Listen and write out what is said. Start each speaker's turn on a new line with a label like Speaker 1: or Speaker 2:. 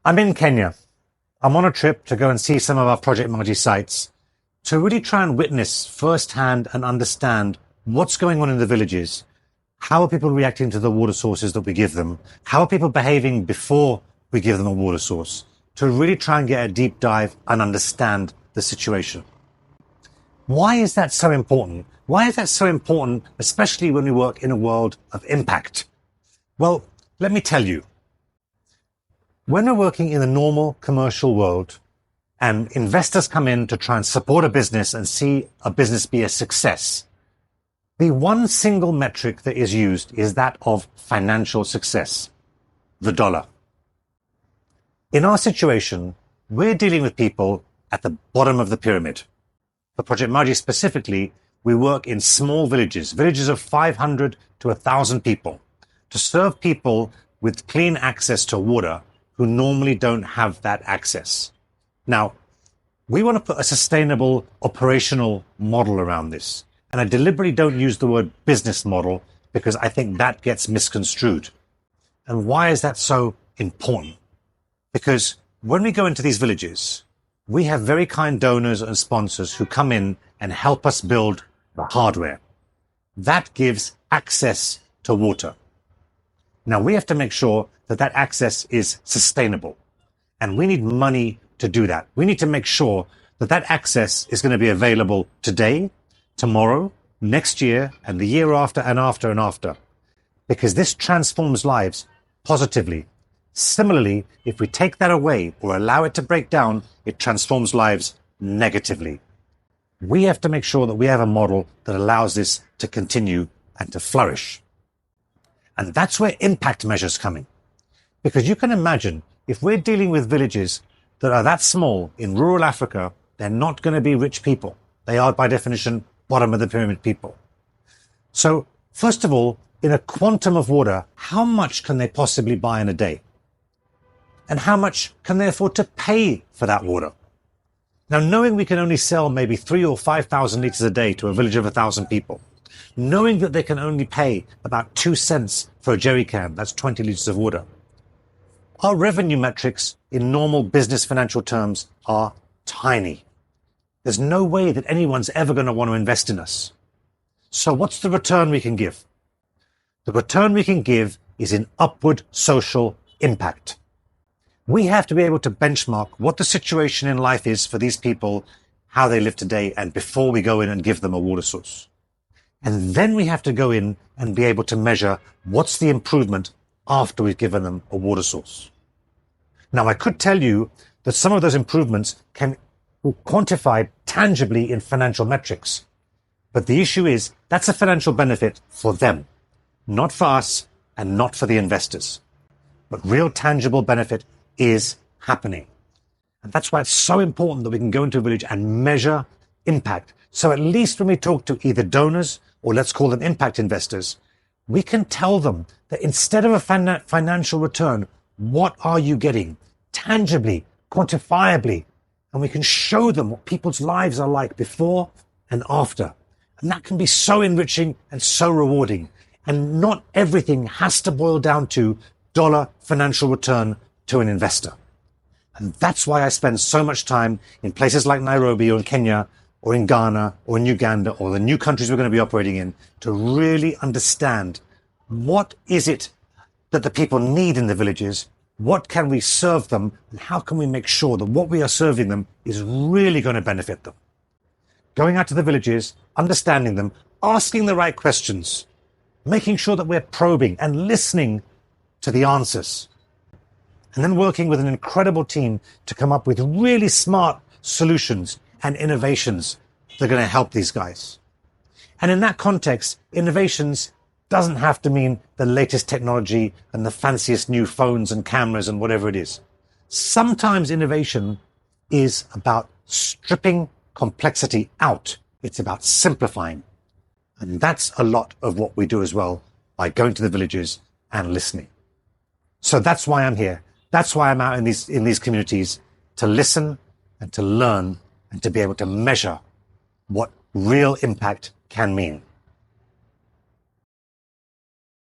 Speaker 1: I'm in Kenya. I'm on a trip to go and see some of our Project Margie sites to really try and witness firsthand and understand what's going on in the villages. How are people reacting to the water sources that we give them? How are people behaving before we give them a water source? To really try and get a deep dive and understand the situation. Why is that so important? Why is that so important, especially when we work in a world of impact? Well, let me tell you. When we're working in the normal commercial world and investors come in to try and support a business and see a business be a success, the one single metric that is used is that of financial success, the dollar. In our situation, we're dealing with people at the bottom of the pyramid. For Project Margie specifically, we work in small villages of 500 to 1,000 people, to serve people with clean access to water who normally don't have that access. Now, we want to put a sustainable operational model around this. And I deliberately don't use the word business model because I think that gets misconstrued. And why is that so important? Because when we go into these villages, we have very kind donors and sponsors who come in and help us build the hardware. That gives access to water. Now we have to make sure that that access is sustainable. And we need money to do that. We need to make sure that that access is going to be available today, tomorrow, next year, and the year after and after and after. Because this transforms lives positively. Similarly, if we take that away or allow it to break down, it transforms lives negatively. We have to make sure that we have a model that allows this to continue and to flourish. And that's where impact measures come in. Because you can imagine, if we're dealing with villages that are that small in rural Africa, they're not going to be rich people. They are, by definition, bottom of the pyramid people. So, first of all, in a quantum of water, how much can they possibly buy in a day? And how much can they afford to pay for that water? Now, knowing we can only sell maybe 3,000 or 5,000 liters a day to a village of 1,000 people, knowing that they can only pay about 2 cents for a jerry can, that's 20 liters of water, our revenue metrics in normal business financial terms are tiny. There's no way that anyone's ever going to want to invest in us. So what's the return we can give? The return we can give is in upward social impact. We have to be able to benchmark what the situation in life is for these people, how they live today, and before we go in and give them a water source. And then we have to go in and be able to measure what's the improvement after we've given them a water source. Now, I could tell you that some of those improvements can be quantified tangibly in financial metrics. But the issue is that's a financial benefit for them, not for us and not for the investors. But real tangible benefit is happening. And that's why it's so important that we can go into a village and measure impact. So at least when we talk to either donors or let's call them impact investors, we can tell them that instead of a financial return, what are you getting tangibly, quantifiably? And we can show them what people's lives are like before and after. And that can be so enriching and so rewarding. And not everything has to boil down to dollar financial return to an investor. And that's why I spend so much time in places like Nairobi or in Kenya or in Ghana or in Uganda or the new countries we're going to be operating in to really understand what is it that the people need in the villages, what can we serve them, and how can we make sure that what we are serving them is really going to benefit them. Going out to the villages, understanding them, asking the right questions, making sure that we're probing and listening to the answers, and then working with an incredible team to come up with really smart solutions and innovations that are going to help these guys. And in that context, innovations doesn't have to mean the latest technology and the fanciest new phones and cameras and whatever it is. Sometimes innovation is about stripping complexity out. It's about simplifying. And that's a lot of what we do as well by going to the villages and listening. So that's why I'm here. That's why I'm out in these communities, to listen and to learn and to be able to measure what real impact can mean.